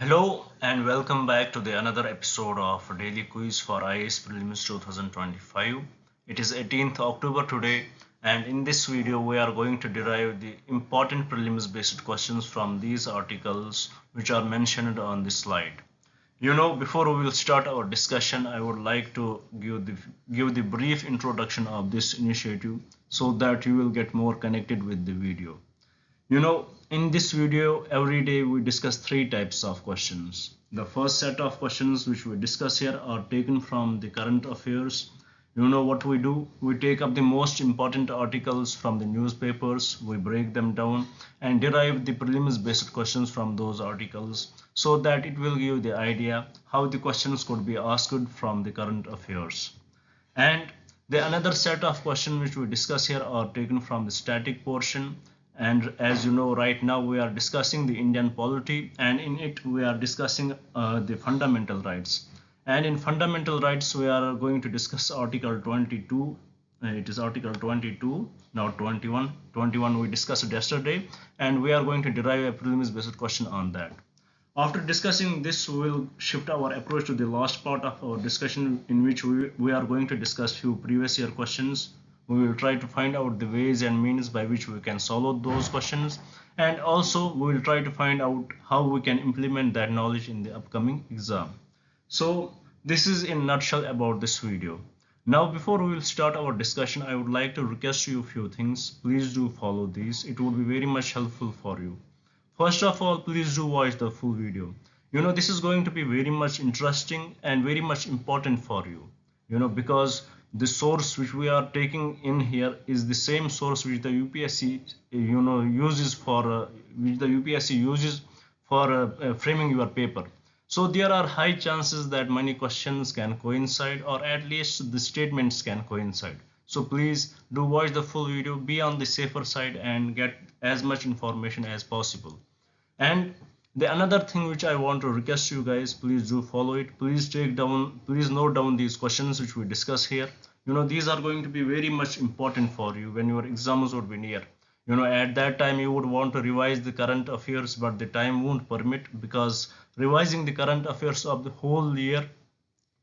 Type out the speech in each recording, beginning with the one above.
Hello and welcome back to the another episode of Daily Quiz for IAS Prelims 2025. It is 18th October today, and in this video we are going to derive the important prelims based questions from these articles which are mentioned on this slide. Before we will start our discussion, I would like to give the brief introduction of this initiative so that you will get more connected with the video. In this video, every day we discuss three types of questions. The first set of questions which we discuss here are taken from the current affairs. You know what we do? We take up the most important articles from the newspapers, we break them down and derive the prelims based questions from those articles so that it will give the idea how the questions could be asked from the current affairs. And the another set of questions which we discuss here are taken from the static portion. And as you know, right now we are discussing the Indian polity, and in it we are discussing the fundamental rights. And in fundamental rights, we are going to discuss Article 22. It is Article 22, not 21. 21 we discussed yesterday, and we are going to derive a prelims based question on that. After discussing this, we will shift our approach to the last part of our discussion, in which we are going to discuss few previous year questions. We will try to find out the ways and means by which we can solve those questions, and also we will try to find out how we can implement that knowledge in the upcoming exam. So this is in a nutshell about this video. Now before we will start our discussion, I would like to request you a few things. Please do follow these. It would be very much helpful for you. First of all, please do watch the full video. This is going to be very much interesting and very much important for you. Because the source which we are taking in here is the same source which the UPSC uses for framing your paper. So there are high chances that many questions can coincide, or at least the statements can coincide. So please do watch the full video, be on the safer side and get as much information as possible. And the another thing which I want to request you guys, please do follow it. Please note down these questions which we discuss here. These are going to be very much important for you when your exams would be near. At that time you would want to revise the current affairs, but the time won't permit, because revising the current affairs of the whole year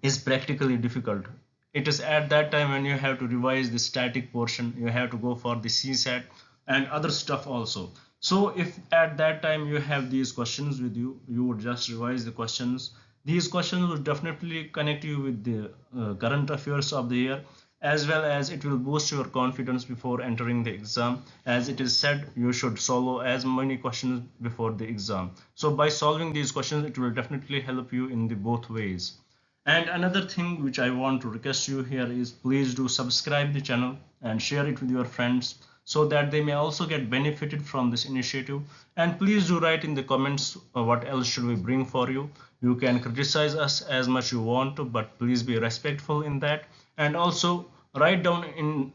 is practically difficult. It is at that time when you have to revise the static portion, you have to go for the CSAT and other stuff also. So if at that time you have these questions with you, you would just revise the questions. These questions will definitely connect you with the current affairs of the year, as well as it will boost your confidence before entering the exam. As it is said, you should solve as many questions before the exam. So by solving these questions, it will definitely help you in the both ways. And another thing which I want to request you here is, please do subscribe the channel and share it with your friends so that they may also get benefited from this initiative. And please do write in the comments what else should we bring for you. You can criticize us as much you want to, but please be respectful in that. And also write down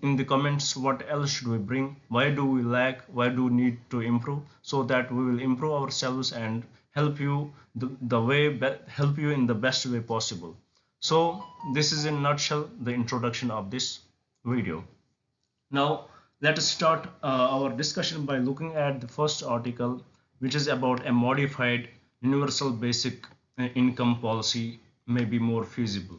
in the comments what else should we bring, why do we lack, why do we need to improve, so that we will improve ourselves and help you help you in the best way possible. So this is in a nutshell the introduction of this video. Now let us start our discussion by looking at the first article, which is about a modified universal basic income policy may be more feasible.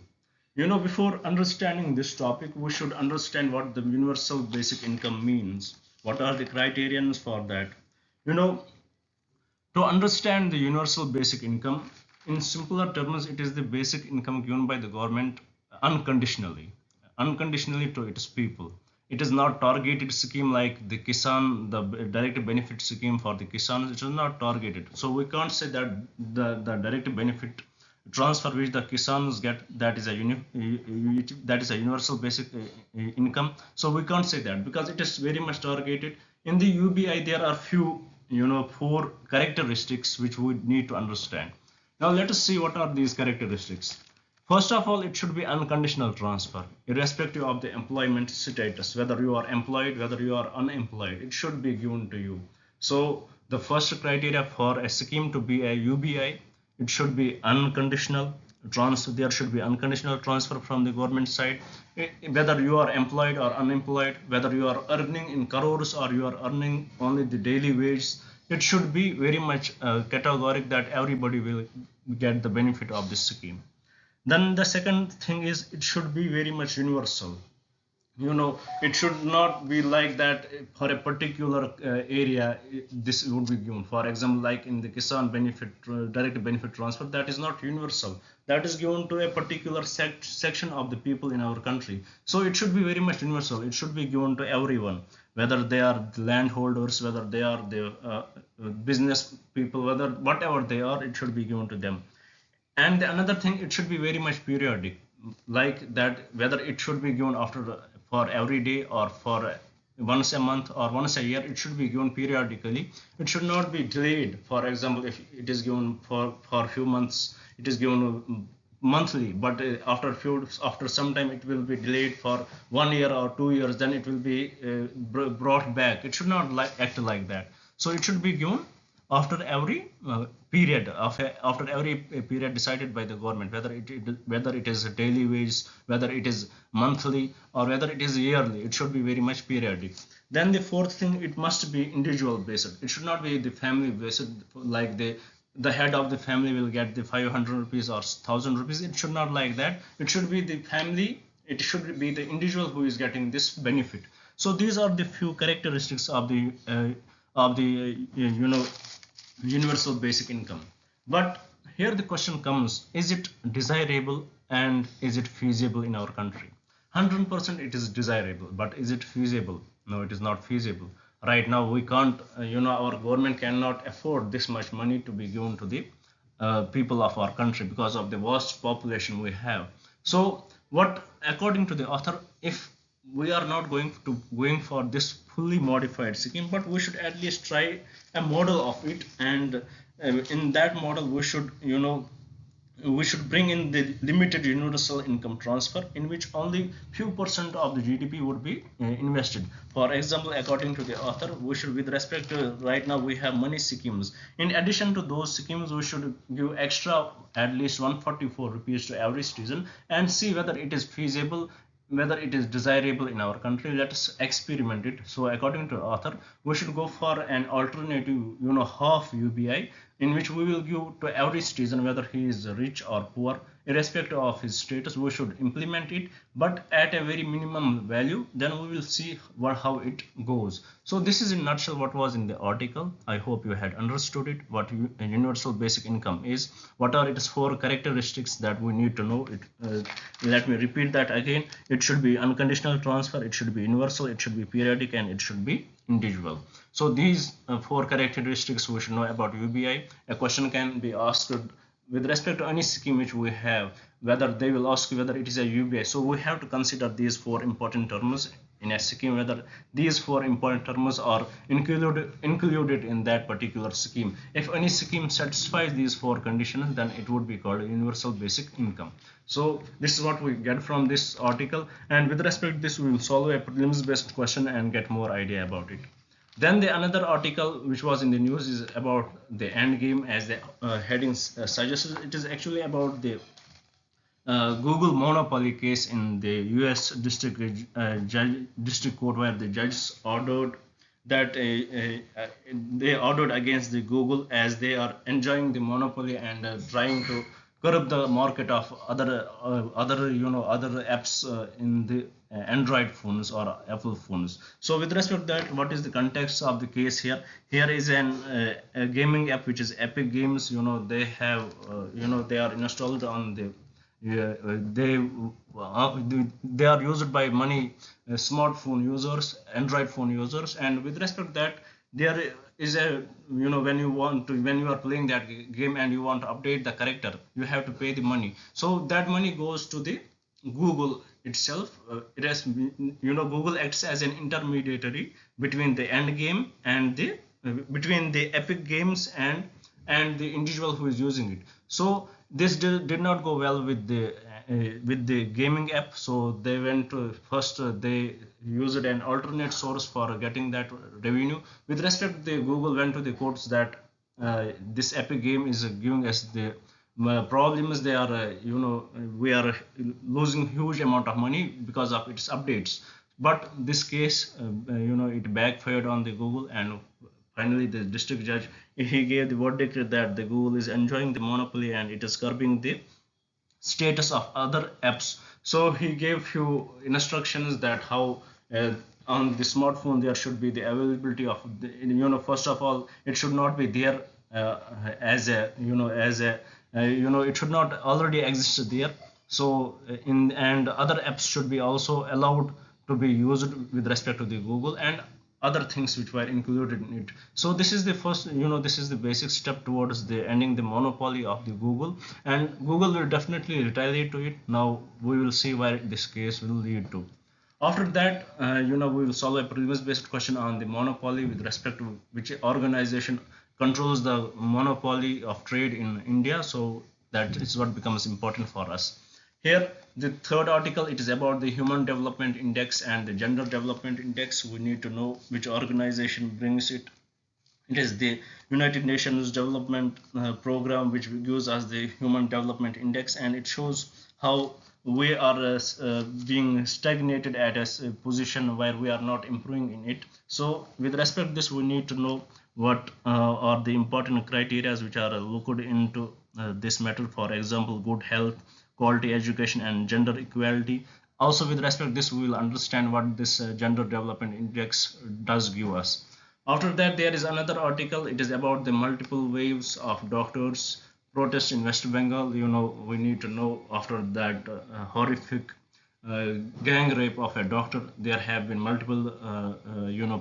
Before understanding this topic, we should understand what the universal basic income means. What are the criterions for that? To understand the universal basic income, in simpler terms, it is the basic income given by the government unconditionally to its people. It is not targeted scheme like the Kisan, the direct benefit scheme for the Kisans. It is not targeted. So we can't say that the direct benefit transfer which the Kisans get, that is a universal basic income. So we can't say that, because it is very much targeted. In the UBI, there are few, 4 characteristics which we need to understand. Now let us see what are these characteristics. First of all, it should be unconditional transfer, irrespective of the employment status, whether you are employed, whether you are unemployed, it should be given to you. So the first criteria for a scheme to be a UBI, it should be unconditional transfer. There should be unconditional transfer from the government side, whether you are employed or unemployed, whether you are earning in crores or you are earning only the daily wage. it should be very much categoric that everybody will get the benefit of this scheme. Then the second thing is it should be very much universal. It should not be like that for a particular area this would be given. For example, like in the Kisan benefit direct benefit transfer, that is not universal, that is given to a particular section of the people in our country. So it should be very much universal, it should be given to everyone, whether they are the landholders, whether they are the business people, whatever they are, it should be given to them. And the another thing, it should be very much periodic, like that whether it should be given after for every day or for once a month or once a year, it should be given periodically. It should not be delayed. For example, if it is given for few months, it is given monthly, but after some time it will be delayed for 1 year or 2 years, then it will be brought back. It should not act like that. So it should be given after every period after every period decided by the government, whether it is a daily wage, whether it is monthly, or whether it is yearly. It should be very much periodic. Then the fourth thing, it must be individual based. It should not be the family based, like the head of the family will get the 500 rupees or 1000 rupees. It should not like that. It should be the family, it should be the individual who is getting this benefit. So these are the few characteristics of the universal basic income. But here the question comes, is it desirable and is it feasible in our country? 100% it is desirable, but is it feasible? No, it is not feasible. Right now we can't, our government cannot afford this much money to be given to the people of our country because of the vast population we have. So what, according to the author, if we are not going for this fully modified scheme, but we should at least try a model of it, and in that model we should bring in the limited universal income transfer, in which only few percent of the GDP would be invested. For example, according to the author, we should, with respect to right now we have money schemes, in addition to those schemes we should give extra at least 144 rupees to every citizen and see whether it is feasible, whether it is desirable in our country. Let us experiment it. So according to the author, we should go for an alternative, half UBI, in which we will give to every citizen, whether he is rich or poor, irrespective of his status. We should implement it, but at a very minimum value. Then we will see how it goes. So this is in nutshell what was in the article. I hope you had understood it, what universal basic income is, what are its four characteristics that we need to know it. Let me repeat that again. It should be unconditional transfer, it should be universal, it should be periodic, and it should be individual. So these four characteristics we should know about UBI. A question can be asked with respect to any scheme which we have, whether they will ask whether it is a UBI. So we have to consider these four important terms in a scheme, whether these four important terms are included in that particular scheme. If any scheme satisfies these four conditions, then it would be called universal basic income. So this is what we get from this article, and with respect to this we will solve a prelims based question and get more idea about it. Then the another article which was in the news is about the end game, as the heading suggests. It is actually about the Google monopoly case in the US district court, where the judges ordered that they ordered against the Google, as they are enjoying the monopoly and trying to curb the market of other apps in the Android phones or Apple phones. So with respect to that, what is the context of the case here? Here is a gaming app which is Epic Games. They have they are installed on the they are used by many smartphone users, Android phone users. And with respect to that, there is a when you are playing that game and you want to update the character, you have to pay the money. So that money goes to the Google itself. It has Google acts as an intermediary between the end game and the between the Epic Games and the individual who is using it. So this did not go well with the gaming app. So they went to first they used an alternate source for getting that revenue. With respect to the Google went to the courts that this Epic game is giving us the problem is they are we are losing huge amount of money because of its updates. But this case it backfired on the Google, and finally the district judge, he gave the verdict that the Google is enjoying the monopoly and it is curbing the status of other apps. So he gave few instructions that how on the smartphone there should be the availability of the, first of all it should not be there as a it should not already exist there. So in and other apps should be also allowed to be used with respect to the Google and other things which were included in it. So this is the first, this is the basic step towards the ending the monopoly of the Google, and Google will definitely retaliate to it. Now we will see where this case will lead to. After that, we will solve a previous based question on the monopoly with respect to which organization controls the monopoly of trade in India. So that is what becomes important for us. Here, the third article, it is about the Human Development Index and the Gender Development Index. We need to know which organization brings it. It is the United Nations Development Program, which gives us the Human Development Index, and it shows how we are being stagnated at a position where we are not improving in it. So with respect to this, we need to know what are the important criteria which are looked into this matter. For example, good health, quality education, and gender equality. Also with respect to this, we will understand what this Gender Development Index does give us. After that, there is another article. It is about the multiple waves of doctors protest in West Bengal. We need to know after that horrific gang rape of a doctor, there have been multiple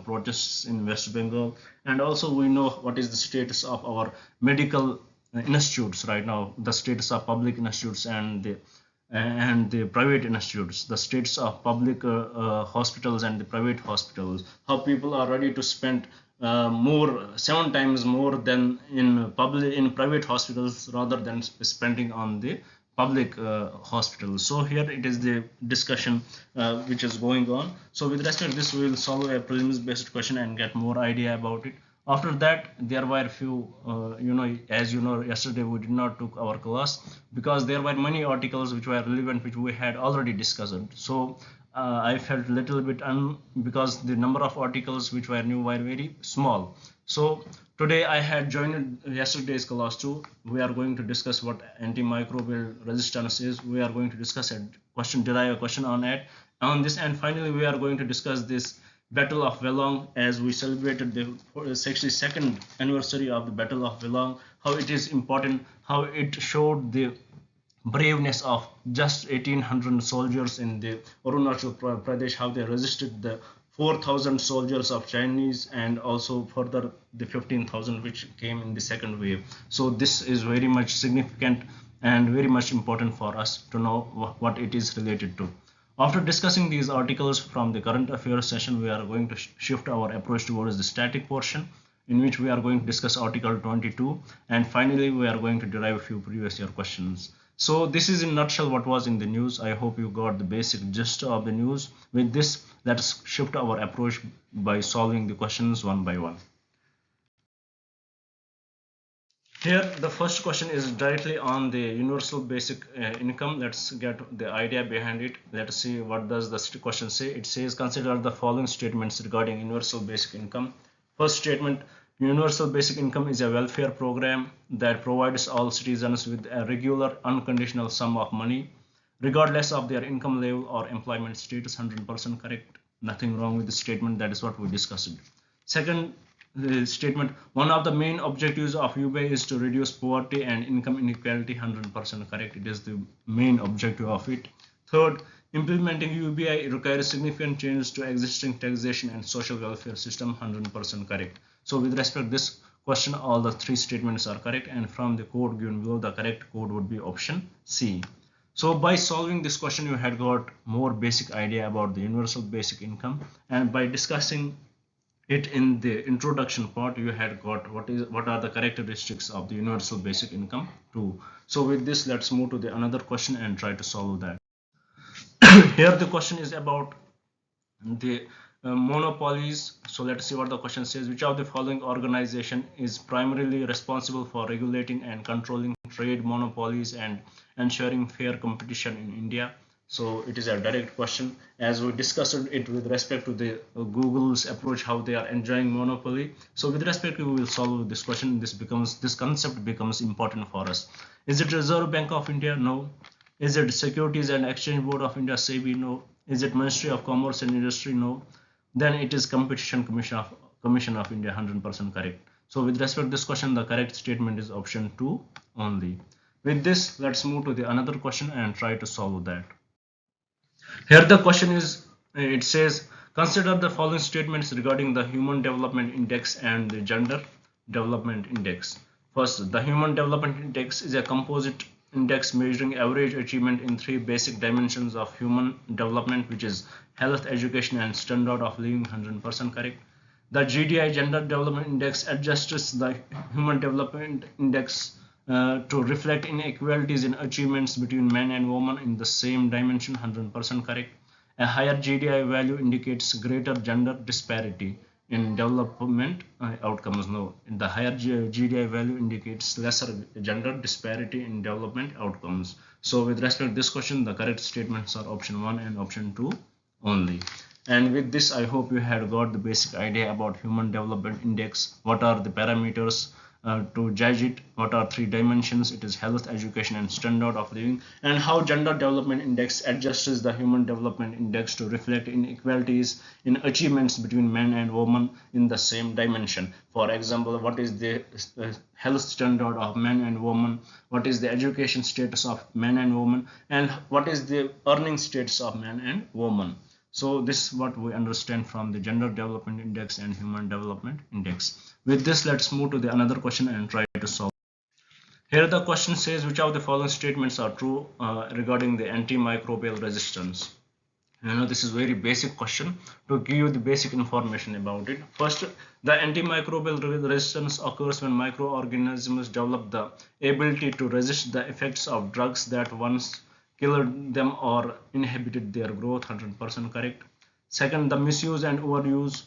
protests in West Bengal, and also we know what is the status of our medical institutes right now, the status of public institutes and the private institutes, the status of public hospitals and the private hospitals, how people are ready to spend more 7 times more than in private hospitals rather than spending on the public hospitals. So here it is the discussion which is going on. So with respect to this, we will solve a prelims based question and get more idea about it. After that, there were few, as you know, yesterday we did not took our class because there were many articles which were relevant, which we had already discussed. So I felt a little bit because the number of articles which were new were very small. So today I had joined yesterday's class too. We are going to discuss what antimicrobial resistance is. We are going to discuss derive a question on this, and finally we are going to discuss this Battle of Velong, as we celebrated the 62nd anniversary of the Battle of Velong, how it is important, how it showed the braveness of just 1800 soldiers in the Arunachal Pradesh, how they resisted the 4,000 soldiers of Chinese, and also further the 15,000 which came in the second wave. So this is very much significant and very much important for us to know what it is related to. After discussing these articles from the current affairs session, we are going to shift our approach towards the static portion, in which we are going to discuss article 22, and finally we are going to derive a few previous year questions. So this is in a nutshell what was in the news. I hope you got the basic gist of the news. With this, let us shift our approach by solving the questions one by one. Here the first question is directly on the universal basic income. Let's get the idea behind it. Let's see what does the question say. It says consider the following statements regarding universal basic income. First statement, universal basic income is a welfare program that provides all citizens with a regular unconditional sum of money regardless of their income level or employment status. 100% correct. Nothing wrong with the statement. That is what we discussed. Second statement, one of the main objectives of UBI is to reduce poverty and income inequality. 100% correct. It is the main objective of it. Third, implementing UBI requires significant changes to existing taxation and social welfare system. 100% correct. So with respect to this question, all the three statements are correct, and from the code given below, the correct code would be option C. So by solving this question, you had got more basic idea about the universal basic income, and by discussing it in the introduction part, you had got what are the characteristics of the universal basic income too. So with this, let's move to the another question and try to solve that. Here the question is about the monopolies. So let's see what the question says. Which of the following organization is primarily responsible for regulating and controlling trade monopolies and ensuring fair competition in India? So it is a direct question, as we discussed it with respect to the Google's approach, how they are enjoying monopoly. So with respect to, we will solve this question. This concept becomes important for us. Is it Reserve Bank of India? No. Is it Securities and Exchange Board of India? SEBI? No. Is it Ministry of Commerce and Industry? No. Then it is Competition Commission of India. 100% correct. So with respect to this question, the correct statement is option 2 only. With this, let's move to the another question and try to solve that. Here the question is, it says, consider the following statements regarding the Human Development Index and the Gender Development Index. First, the Human Development Index is a composite index measuring average achievement in three basic dimensions of human development, which is health, education, and standard of living. 100% correct. The GDI, Gender Development Index, adjusts the Human Development Index to reflect inequalities in achievements between men and women in the same dimension. 100% correct. A higher GDI value indicates greater gender disparity in development outcomes. No, the higher GDI value indicates lesser gender disparity in development outcomes. So with respect to this question, the correct statements are option 1 and option 2 only. And with this, I hope you had got the basic idea about Human Development Index. What are the parameters to judge it? What are three dimensions? It is health, education, and standard of living. And how Gender Development Index adjusts the Human Development Index to reflect inequalities in achievements between men and women in the same dimension. For example, what is the health standard of men and women? What is the education status of men and women? And what is the earning status of men and women? So this is what we understand from the Gender Development Index and Human Development Index. With this, let's move to the another question and try to solve. Here the question says, which of the following statements are true regarding the antimicrobial resistance? This is very basic question to give you the basic information about it. First, the antimicrobial resistance occurs when microorganisms develop the ability to resist the effects of drugs that once killed them or inhibited their growth. 100% correct. Second, the misuse and overuse.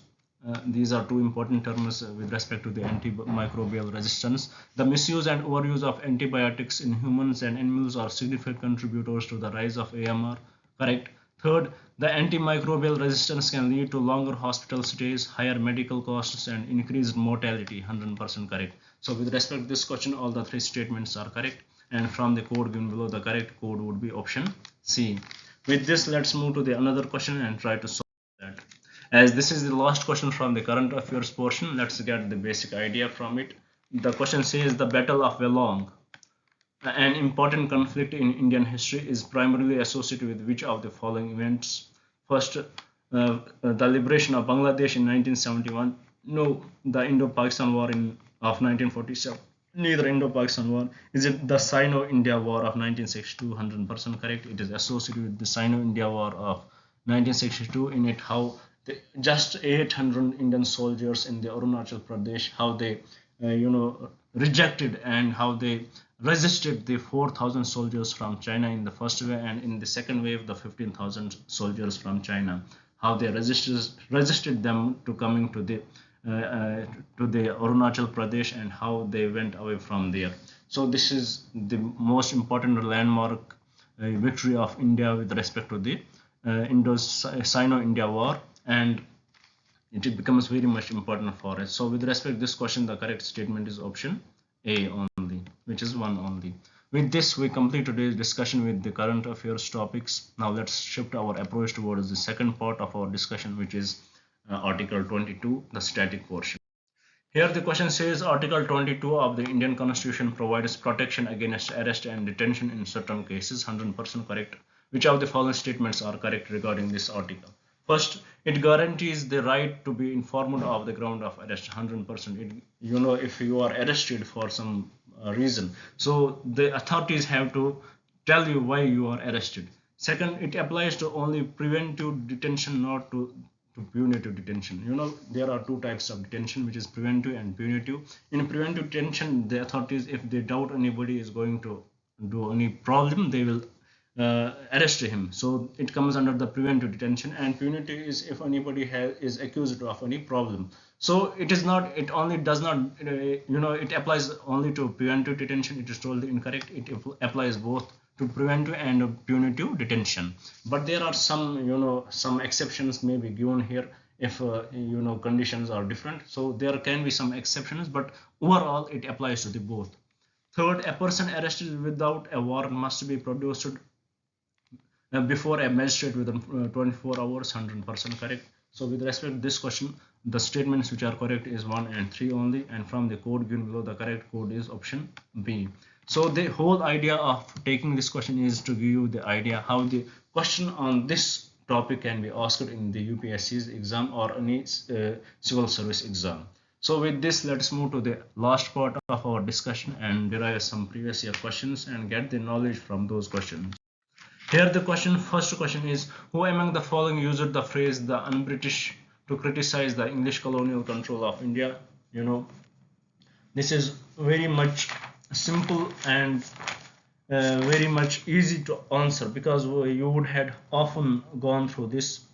These are two important terms with respect to the antimicrobial resistance. The misuse and overuse of antibiotics in humans and animals are significant contributors to the rise of AMR. Correct. Third, the antimicrobial resistance can lead to longer hospital stays, higher medical costs, and increased mortality. 100% correct. So with respect to this question, all the three statements are correct. And from the code given below, the correct code would be option C. With this, let's move to the another question and try to solve that. As this is the last question from the current affairs portion, let's get the basic idea from it. The question says, the Battle of Welong, an important conflict in Indian history, is primarily associated with which of the following events? First, the liberation of Bangladesh in 1971. No, the Indo-Pakistan War of 1947. Neither Indo-Pakistan War. Is it the Sino-India War of 1962? 100% correct. It is associated with the Sino-India War of 1962. In it, how just 800 Indian soldiers in the Arunachal Pradesh, how they rejected and how they resisted the 4,000 soldiers from China in the first wave, and in the second wave the 15,000 soldiers from China, how they resisted them to coming to the Arunachal Pradesh, and how they went away from there. So this is the most important landmark victory of India with respect to the Sino-India War, and it becomes very much important for us. So with respect to this question, the correct statement is option A only, which is 1 only. With this, we complete today's discussion with the current affairs topics. Now let's shift our approach towards the second part of our discussion, which is Article 22, the static portion. Here the question says, Article 22 of the Indian Constitution provides protection against arrest and detention in certain cases. 100% correct. Which of the following statements are correct regarding this article? First, it guarantees the right to be informed of the ground of arrest. 100%. If you are arrested for some reason, so the authorities have to tell you why you are arrested. Second, it applies to only preventive detention, not to punitive detention. There are two types of detention, which is preventive and punitive. In preventive detention, the authorities, if they doubt anybody is going to do any problem, they will arrest him. So it comes under the preventive detention. And punitive is if anybody is accused of any problem, So it is not, it only does not, it applies only to preventive detention. It is totally incorrect. It applies both to preventive and punitive detention. But there are some, some exceptions may be given here if, conditions are different. So there can be some exceptions, but overall it applies to the both. Third, a person arrested without a warrant must be produced before a magistrate within 24 hours. 100% correct. So with respect to this question, the statements which are correct is 1 and 3 only, and from the code given below, the correct code is option B. So the whole idea of taking this question is to give you the idea how the question on this topic can be asked in the UPSC's exam or any civil service exam. So with this, let's move to the last part of our discussion and derive some previous year questions and get the knowledge from those questions. Here the first question is, who among the following used the phrase the un-British to criticize the English colonial control of India? This is very much simple and very much easy to answer, because you would have often gone through this.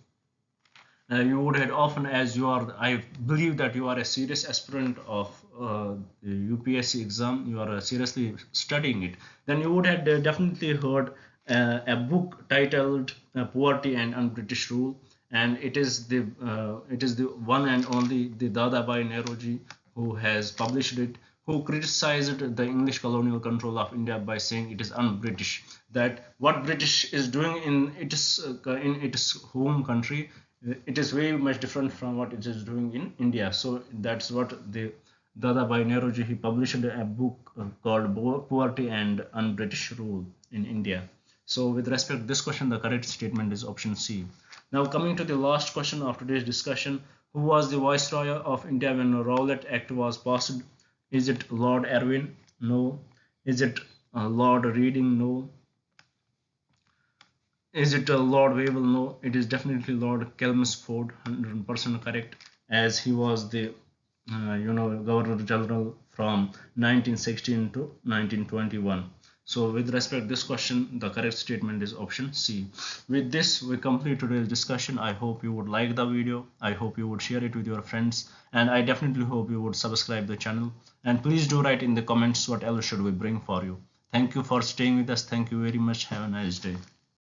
You would have often, as you are, I believe that you are a serious aspirant of the UPSC exam, you are seriously studying it, then you would have definitely heard a book titled Poverty and Un-British Rule, and it is the one and only the Dadabhai Nehruji who has published it, who criticized the English colonial control of India by saying it is un-British, that what British is doing in its home country, it is very much different from what it is doing in India. So that's what the Dadabhai Nehruji, he published a book called Poverty and Un-British Rule in India. So with respect to this question, the correct statement is option C. Now coming to the last question of today's discussion, who was the Viceroy of India when the Rowlatt Act was passed? Is it Lord Irwin? No. Is it Lord Reading? No. Is it Lord Wavell? No. It is definitely Lord Chelmsford. 100% correct, as he was the Governor General from 1916 to 1921. So with respect to this question, the correct statement is option C. With this, we complete today's discussion. I hope you would like the video. I hope you would share it with your friends. And I definitely hope you would subscribe the channel. And please do write in the comments what else should we bring for you. Thank you for staying with us. Thank you very much. Have a nice day.